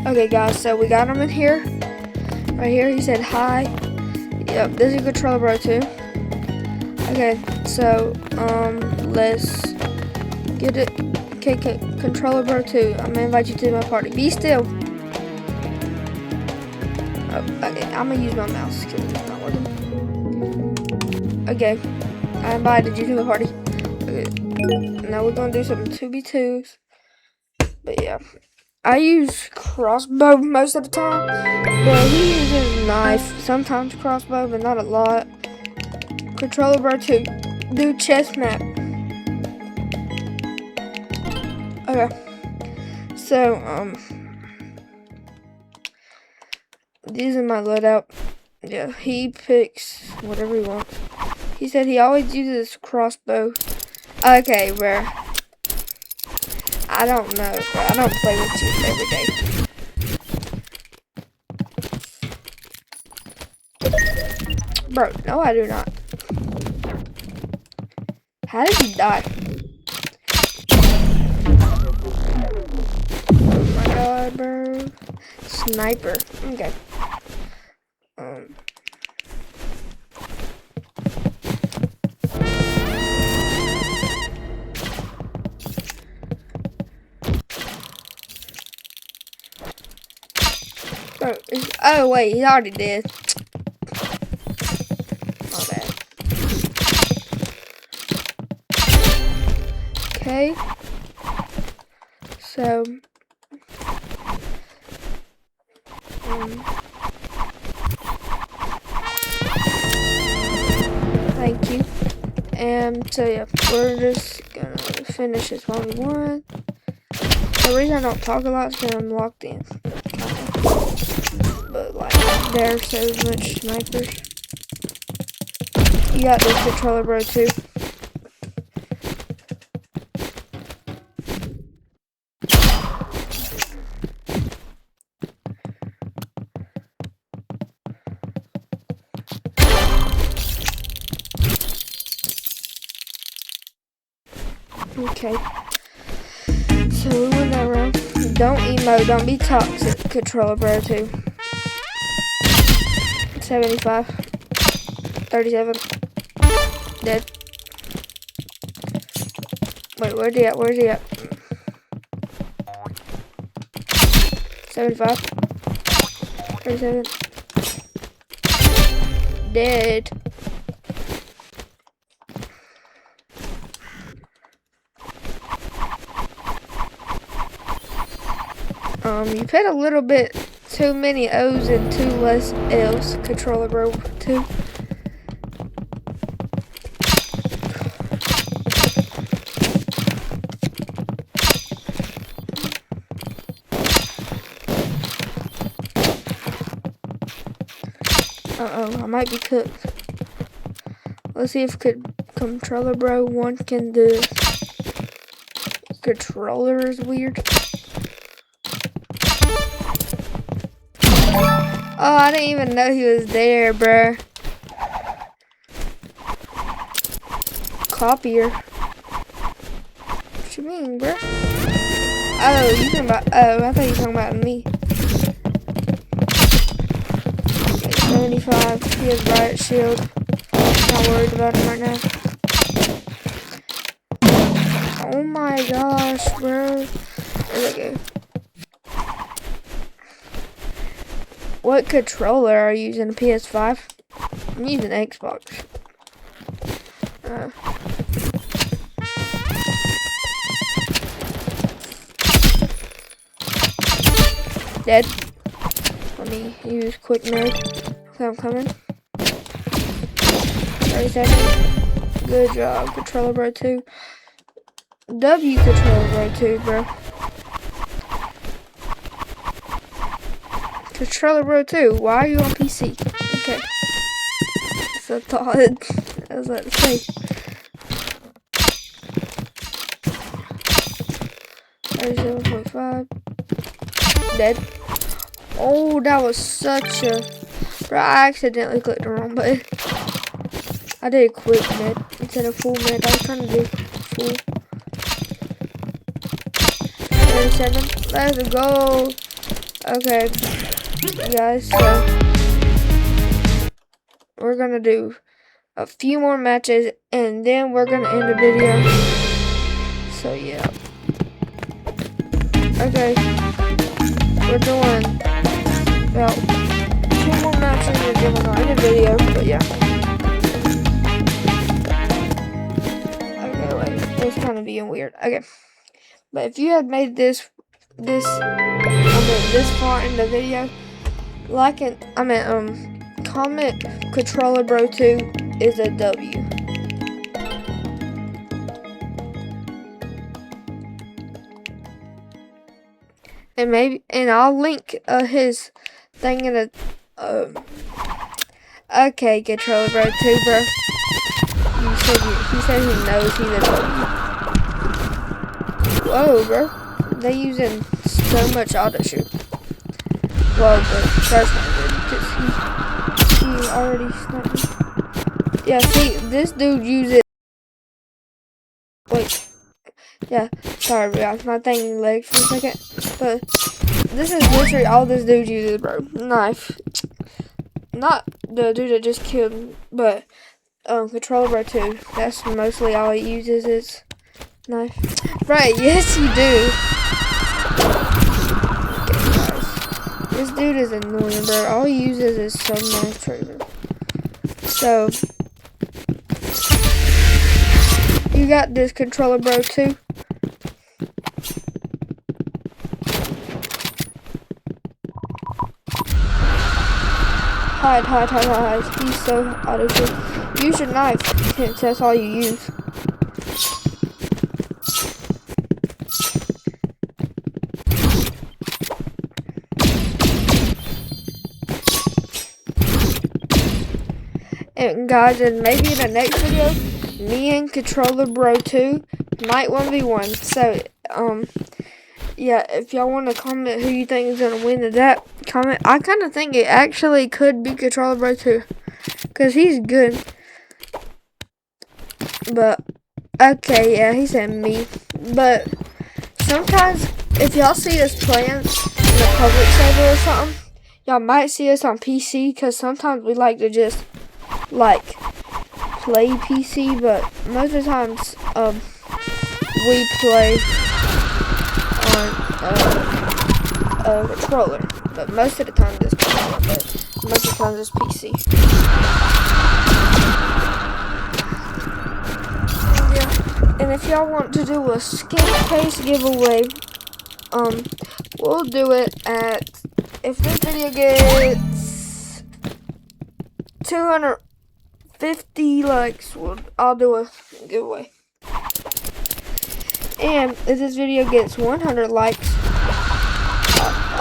Okay, guys, so we got him in here. Right here, he said hi. Yep, this is Controller Bro 2. Okay, so, let's get it. Okay, Controller Bro 2, I'm gonna invite you to my party. Be still. Oh, okay, I'm gonna use my mouse because it's not working. Okay, I invited you to my party. Okay, now we're gonna do some 2v2s. But yeah, I use crossbow most of the time. But he uses knife, sometimes crossbow, but not a lot. Controller Bro 2, do chest map. Okay, so these are my loadout. Yeah, he picks whatever he wants. He said he always uses crossbow. Okay, bro. I don't know, bro. I don't play with you every day. Bro, no I do not. How did he die? Oh my god, bro. Sniper. Okay. Bro, oh wait, he already did. My bad. Okay. So thank you. And so yeah, we're just gonna finish this 1v1. The reason I don't talk a lot is because I'm locked in. But like, there's so much snipers. You got this Controller Bro 2. Okay. So we win that round. Don't emo, don't be toxic, Controller Bro 2. 75. 37. Dead. Wait, where's he at? Where's he at? 75. 37. Dead. You put a little bit too many O's and too less L's, Controller Bro 2. Uh-oh, I might be cooked. Let's see if Controller Bro 1 can do this. Controller is weird. Oh, I didn't even know he was there, bruh. Copier. What you mean, bruh? Oh, you talking about? Oh, I thought you were talking about me. Okay, 75. He has riot shield. Not worried about him right now. Oh my gosh, bro. Where'd they go? What controller are you using? A PS5? I'm using Xbox. Dead. Let me use quick node. Okay, I'm coming. 30 seconds. Good job, Controller Bro 2. W Controller Bro 2, bro. Controller Bro 2, why are you on PC? Okay. That's a thought. I was about to say. 37.5. Dead. Oh, that was such a... Bro, I accidentally clicked the wrong button. I did a quick med instead of full med. I was trying to do full. 37. Let's go. Okay, guys, so we're gonna do a few more matches and then we're gonna end the video. So yeah. Okay, we're doing about 2 more matches and then we're gonna end the video, but yeah. Okay, wait, it's kind of being weird. Okay, but if you have made this far in the video, comment Controller Bro 2 is a W. And I'll link his thing in a okay, Controller Bro 2, bro. He said he knows he's a W. Whoa, bro. They using so much auto shoot. Well, the first one did, because he already sniped me. Yeah, see, this dude uses. Wait. Yeah, sorry, guys. My thing lagged for a second. But this is literally all this dude uses, bro. Knife. Not the dude that just killed him, but Controller Bro 2. That's mostly all he uses is knife. Right, yes you do. This dude is annoying, bro. All he uses is some knife trigger. So, you got this, Controller Bro 2. Hide. He's so auto shoot. Use your knife, since that's all you use. And guys, and maybe in the next video, me and Controller Bro 2 might 1v1. So, yeah, if y'all want to comment who you think is going to win to that, comment. I kind of think it actually could be Controller Bro 2, because he's good. But, okay, yeah, he said me. But, sometimes, if y'all see us playing in a public server or something, y'all might see us on PC, because sometimes we like to just, like, play PC, but most of the times, we play on a controller, but most of the time it's controller, but most of the time it's PC. Yeah, and if y'all want to do a skin case giveaway, we'll do it at, if this video gets 250 likes, I'll do a giveaway. And if this video gets 100 likes,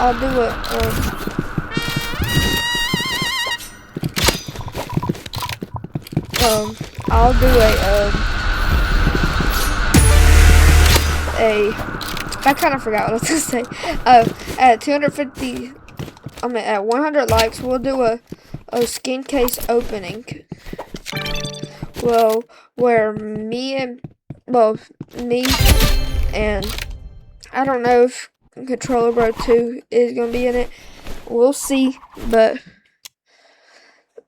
I'll do it. I'll do I kind of forgot what I was gonna say. At 250, at 100 likes, we'll do a skin case opening. Well, where me and I don't know if Controller Bro 2 is gonna be in it. We'll see, but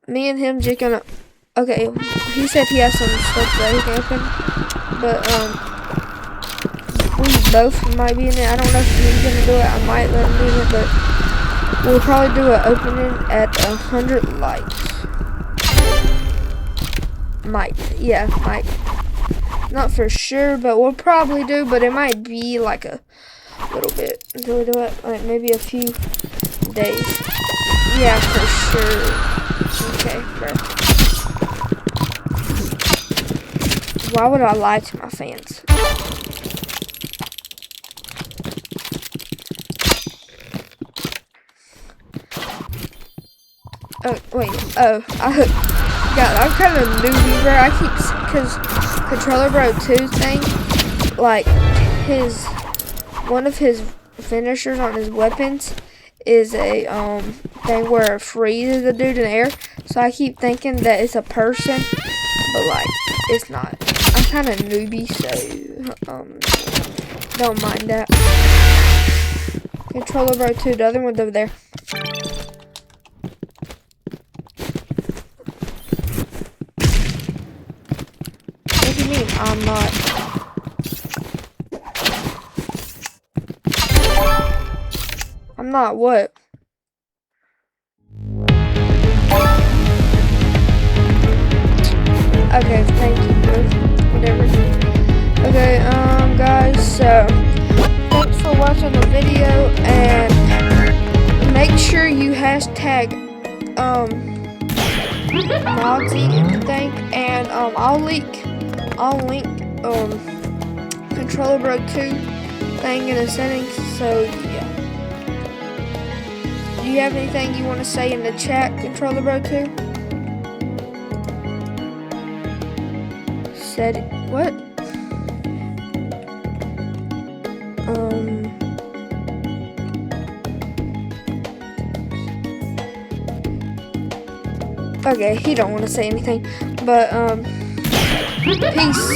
me and him just gonna. Okay, he said he has some stuff that he can open, but we both might be in it. I don't know if he's gonna do it. I might let him do it, but we'll probably do an opening at 100 likes. Might. Not for sure, but we'll probably do. But it might be like a little bit until we do it, like maybe a few days. Yeah, for sure. Okay, perfect. Why would I lie to my fans? Oh, wait. Oh, God, I'm kind of newbie, bro. I keep, because Controller Bro 2 thing, like, one of his finishers on his weapons is a, thing where it freezes the dude in the air. So I keep thinking that it's a person, but, like, it's not. I'm kind of newbie, so, don't mind that. Controller Bro 2, the other one's over there. What do you mean I'm not? I'm not what? Okay, thank you, bro. Whatever. Okay, guys, so thanks for watching the video, and make sure you hashtag Modsy if you think, and I'll link Controller Bro 2 thing in the settings. So yeah. Do you have anything you want to say in the chat, Controller Bro 2? Said what? Okay, he don't want to say anything, but peace.